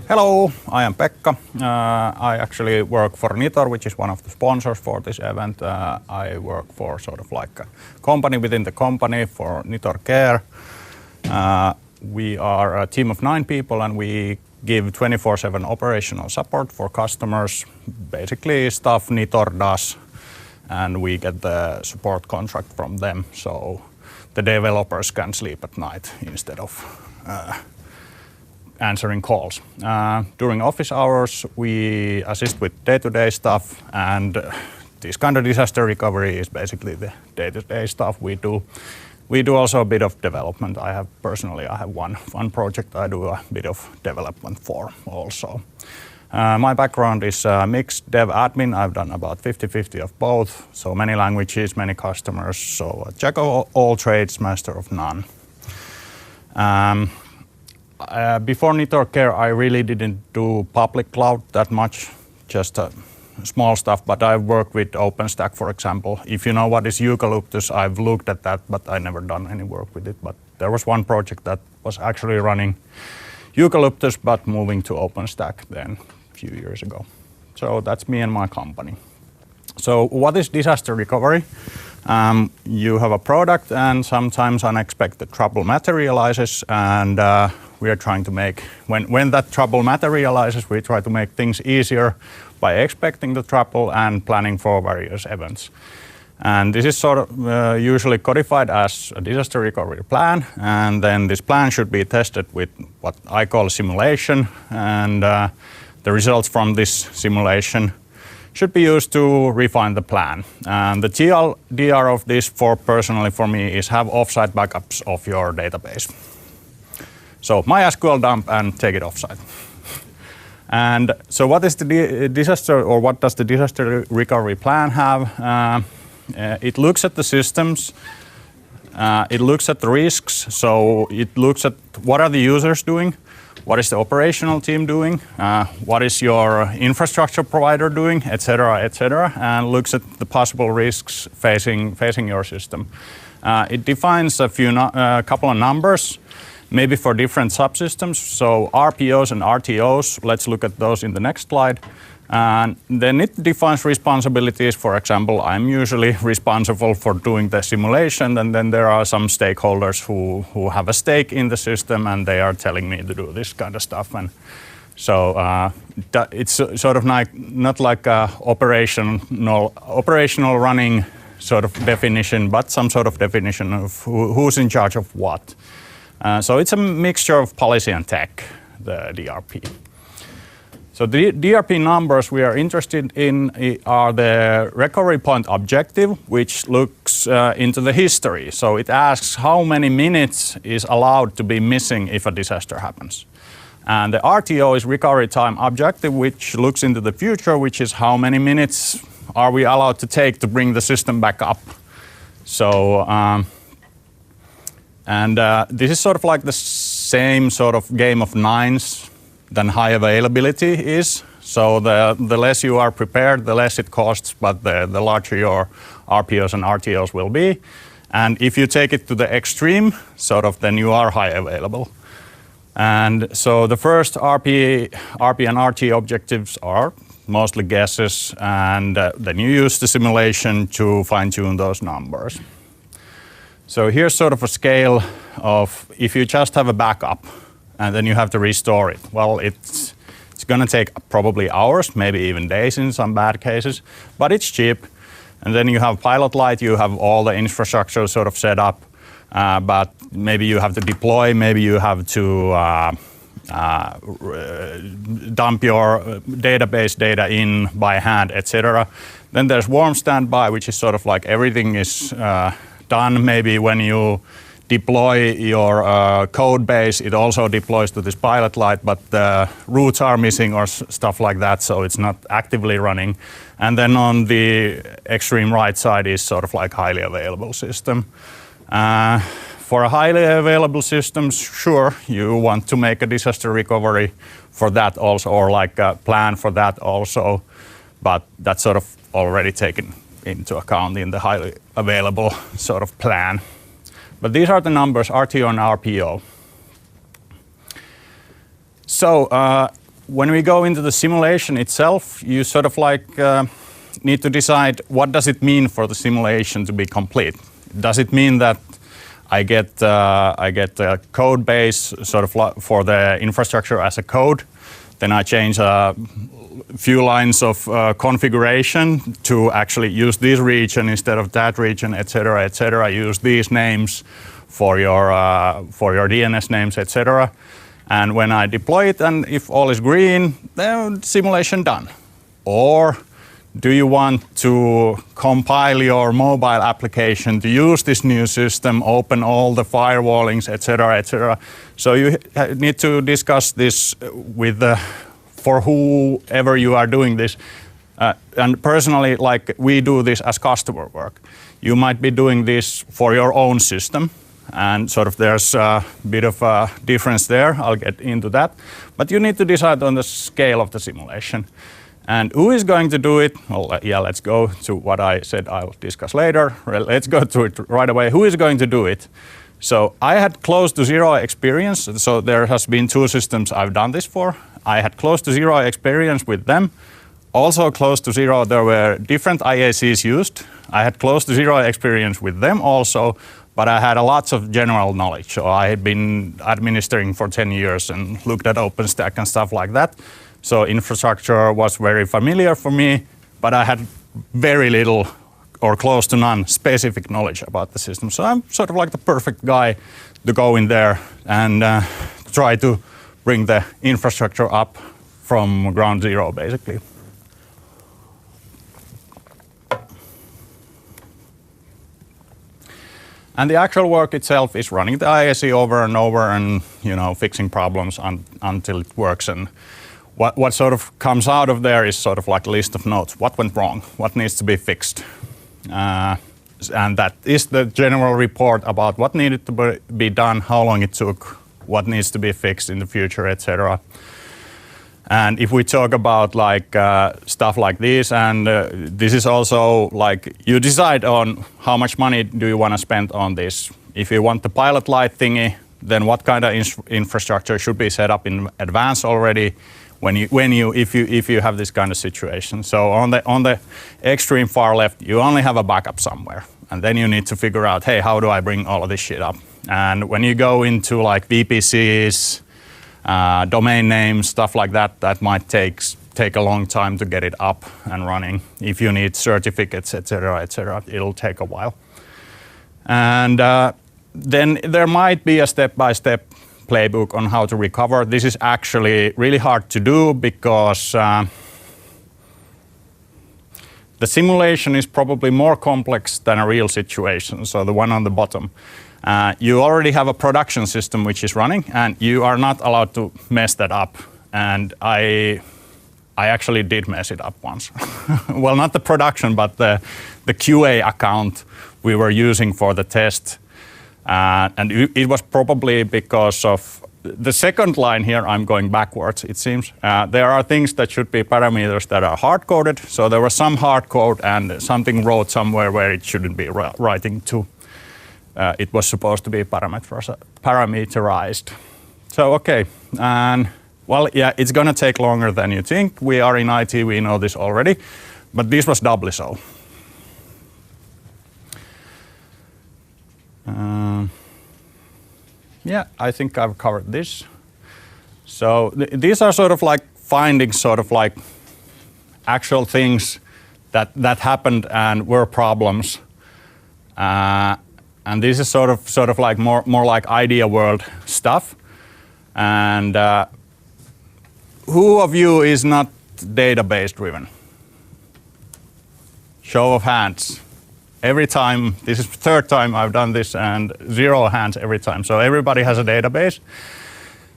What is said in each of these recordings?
Hello, I am Pekka. I actually work for Nitor, which is one of the sponsors for this event. I work for sort of like a company within the company for Nitor Care. We are a team of 9 people and we give 24/7 operational support for customers, basically stuff Nitor does, and we get the support contract from them, so the developers can sleep at night instead of answering calls. During office hours, we assist with day-to-day stuff, and this kind of disaster recovery is basically the day-to-day stuff we do. We do also a bit of development. I have one project I do a bit of development for also. My background is mixed dev admin. I've done about 50-50 of both, so many languages, many customers, so a jack of all trades, master of none. Before Nitor Care, I really didn't do public cloud that much, just small stuff, but I've worked with OpenStack, for example. If you know what is eucalyptus, I've looked at that, but I never done any work with it. But there was one project that was actually running eucalyptus, but moving to OpenStack then a few years ago. So that's me and my company. So what is disaster recovery? You have a product and sometimes unexpected trouble materializes, and we are trying to make, when that trouble materializes, we try to make things easier by expecting the trouble and planning for various events. And this is sort of usually codified as a disaster recovery plan, and then this plan should be tested with what I call simulation, and the results from this simulation should be used to refine the plan. And the TLDR of this personally for me is have offsite backups of your database. So MySQL dump and take it offsite. And so what is the disaster, or what does the disaster recovery plan have? It looks at the systems, it looks at the risks, so it looks at what are the users doing, what is the operational team doing, what is your infrastructure provider doing, etc., and looks at the possible risks facing your system. It defines a couple of numbers, maybe for different subsystems, so RPOs and RTOs, let's look at those in the next slide. And then it defines responsibilities. For example, I'm usually responsible for doing the simulation, and then there are some stakeholders who have a stake in the system and they are telling me to do this kind of stuff. And so it's sort of not like a operational running sort of definition, but some sort of definition of who's in charge of what. So it's a mixture of policy and tech, the DRP. So the DRP numbers we are interested in are the recovery point objective, which looks into the history. So it asks how many minutes is allowed to be missing if a disaster happens. And the RTO is recovery time objective, which looks into the future, which is how many minutes are we allowed to take to bring the system back up. So this is sort of like the same sort of game of nines than high availability is. So the less you are prepared, the less it costs, but the larger your RPOs and RTOs will be. And if you take it to the extreme, sort of, then you are high available. And so the first RP and RT objectives are mostly guesses, and then you use the simulation to fine-tune those numbers. So here's sort of a scale of if you just have a backup and then you have to restore it. Well, it's going to take probably hours, maybe even days in some bad cases, but it's cheap. And then you have pilot light, you have all the infrastructure sort of set up, but maybe you have to deploy, maybe you have to dump your database data in by hand, etc. Then there's warm standby, which is sort of like everything is done. Maybe when you deploy your code base, it also deploys to this pilot light, but the roots are missing or stuff like that, so it's not actively running. And then on the extreme right side is sort of like highly available system. For a highly available system, sure, you want to make a disaster recovery for that also, or like a plan for that also, but that's sort of already taken into account in the highly available sort of plan. But these are the numbers, RTO and RPO. So when we go into the simulation itself, you sort of like need to decide what does it mean for the simulation to be complete. Does it mean that I get a code base sort of for the infrastructure as a code, then I change a few lines of configuration to actually use this region instead of that region, etc., etc. Use these names for your DNS names, etc. And when I deploy it, and if all is green, then simulation done. Or do you want to compile your mobile application to use this new system, open all the firewallings, etc., etc. So you need to discuss this with for whoever you are doing this. And personally, like we do this as customer work. You might be doing this for your own system, and sort of there's a bit of a difference there. I'll get into that. But you need to decide on the scale of the simulation. And who is going to do it? Well, yeah, let's go to what I said I'll discuss later. Let's go to it right away. Who is going to do it? So I had close to zero experience. So there has been 2 systems I've done this for. I had close to zero experience with them. Also close to zero, there were different IACs used. I had close to zero experience with them also, but I had a lots of general knowledge. So I had been administering for 10 years and looked at OpenStack and stuff like that. So infrastructure was very familiar for me, but I had very little or close to none specific knowledge about the system. So I'm sort of like the perfect guy to go in there and try to bring the infrastructure up from ground zero, basically. And the actual work itself is running the IAC over and over and, fixing problems until it works. And what sort of comes out of there is sort of like a list of notes. What went wrong? What needs to be fixed? And that is the general report about what needed to be done, how long it took, what needs to be fixed in the future, etc. And if we talk about like stuff like this, and this is also like you decide on how much money do you want to spend on this. If you want the pilot light thingy, then what kind of infrastructure should be set up in advance already if you have this kind of situation. So on the extreme far left, you only have a backup somewhere, and then you need to figure out, hey, how do I bring all of this shit up? And when you go into like VPCs, domain names, stuff like that, that might take a long time to get it up and running. If you need certificates, etc., it'll take a while. And then there might be a step-by-step playbook on how to recover. This is actually really hard to do because the simulation is probably more complex than a real situation. So the one on the bottom. You already have a production system which is running, and you are not allowed to mess that up. And I actually did mess it up once. Well, not the production, but the QA account we were using for the test. And it was probably because of the second line here. I'm going backwards, it seems. There are things that should be parameters that are hard-coded. So there was some hard code and something wrote somewhere where it shouldn't be writing to. It was supposed to be parameterized. So, okay. And, well, yeah, it's going to take longer than you think. We are in IT, we know this already. But this was doubly so. Yeah, I think I've covered this. So these are sort of like findings, sort of like actual things that happened and were problems. And this is sort of like more like idea world stuff. And who of you is not database driven? Show of hands. Every time, this is the third time I've done this, and 0 hands every time. So everybody has a database,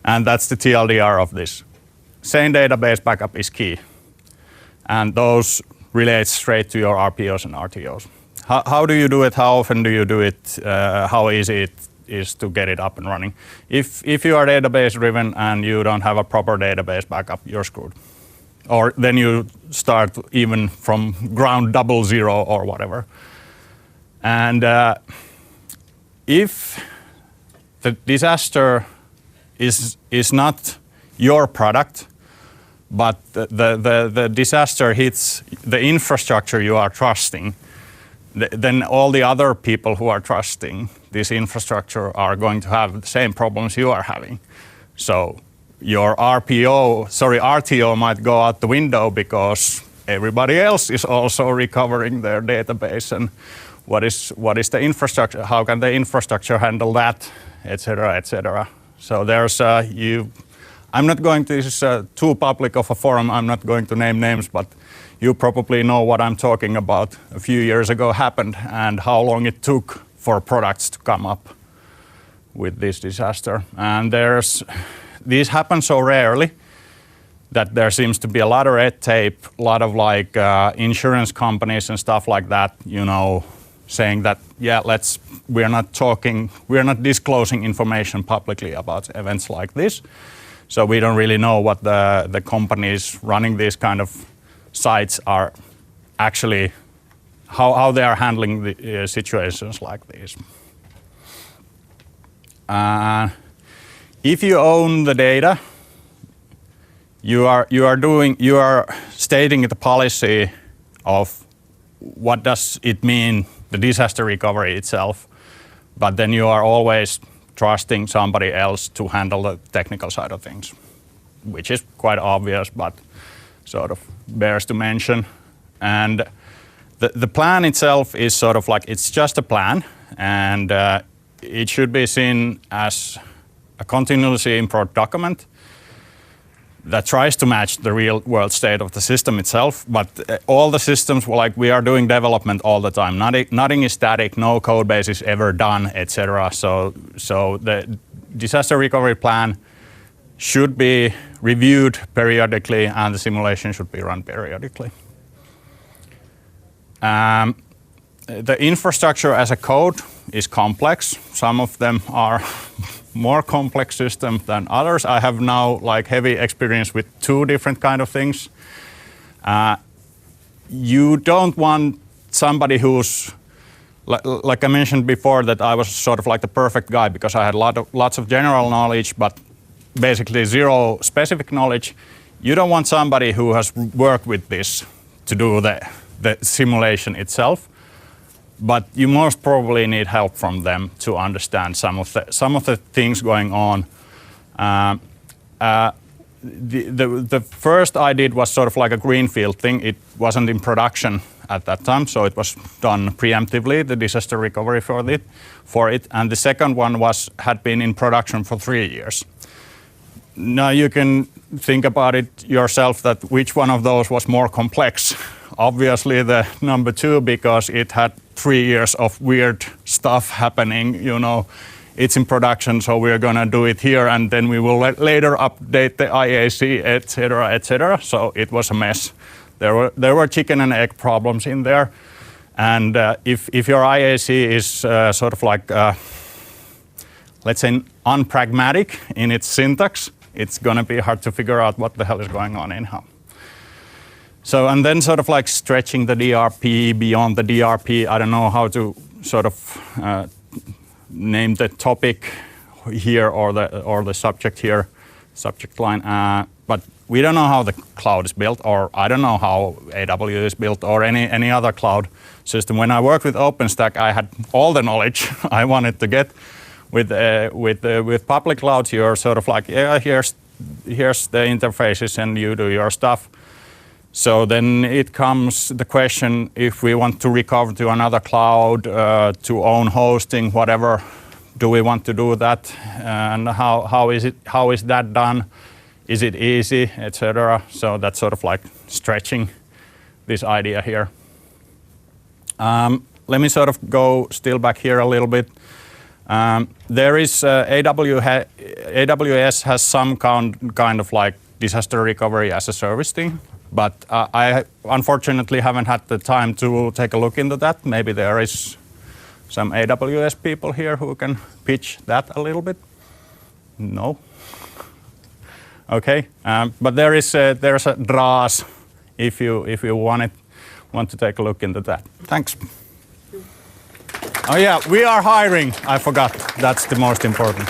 and that's the TLDR of this. Same database backup is key. And those relate straight to your RPOs and RTOs. How do you do it? How often do you do it? How easy it is to get it up and running? If you are database driven and you don't have a proper database backup, you're screwed. Or then you start even from ground 00 or whatever. And if the disaster is not your product, but the disaster hits the infrastructure you are trusting, then all the other people who are trusting this infrastructure are going to have the same problems you are having. So your RTO might go out the window because everybody else is also recovering their database, and what is the infrastructure? How can the infrastructure handle that, etc., etc. So there's I'm not going to, this is too public of a forum, I'm not going to name names, but you probably know what I'm talking about. A few years ago happened, and how long it took for products to come up with this disaster. And these happen so rarely that there seems to be a lot of red tape, a lot of like insurance companies and stuff like that, you know, saying that, yeah, we're not disclosing information publicly about events like this. So we don't really know what the companies running these kind of sites are actually, how they are handling the situations like these. If you own the data, you are stating the policy of what does it mean, the disaster recovery itself, but then you are always trusting somebody else to handle the technical side of things, which is quite obvious, but sort of bears to mention. And the plan itself is sort of like, it's just a plan, and it should be seen as a continuously improved document that tries to match the real world state of the system itself, but all the systems, like we are doing development all the time. Nothing is static, no code base is ever done, etc. So the disaster recovery plan should be reviewed periodically, and the simulation should be run periodically. The infrastructure as a code is complex. Some of them are more complex systems than others. I have now like heavy experience with 2 different kind of things. You don't want somebody who's, like I mentioned before, that I was sort of like the perfect guy because I had lots of general knowledge, but basically zero specific knowledge. You don't want somebody who has worked with this to do the simulation itself. But you most probably need help from them to understand some of the things going on. The first I did was sort of like a greenfield thing. It wasn't in production at that time, so it was done preemptively, the disaster recovery for it. And the second one had been in production for 3 years. Now you can think about it yourself, that which one of those was more complex. Obviously the number 2, because it had 3 years of weird stuff happening, you know. It's in production, so we're gonna do it here, and then we will later update the IAC, etc., etc. So it was a mess. There were chicken and egg problems in there, and if your IAC is sort of like, let's say, unpragmatic in its syntax, it's gonna be hard to figure out what the hell is going on anyhow. So, and then sort of like stretching the DRP beyond the DRP. I don't know how to sort of name the topic here or the subject here, subject line. But we don't know how the cloud is built, or I don't know how AWS is built, or any other cloud system. When I worked with OpenStack, I had all the knowledge I wanted to get. With public clouds, you're sort of like, yeah, here's the interfaces, and you do your stuff. So then it comes the question, if we want to recover to another cloud, to own hosting, whatever, do we want to do that? And how is that done? Is it easy, etc.? So that's sort of like stretching this idea here. Let me sort of go still back here a little bit. There is AWS has some kind of like disaster recovery as a service thing. But I unfortunately haven't had the time to take a look into that. Maybe there is some AWS people here who can pitch that a little bit. No? Okay. But there's a DRAS if you want to take a look into that. Thanks. Oh yeah, we are hiring. I forgot. That's the most important.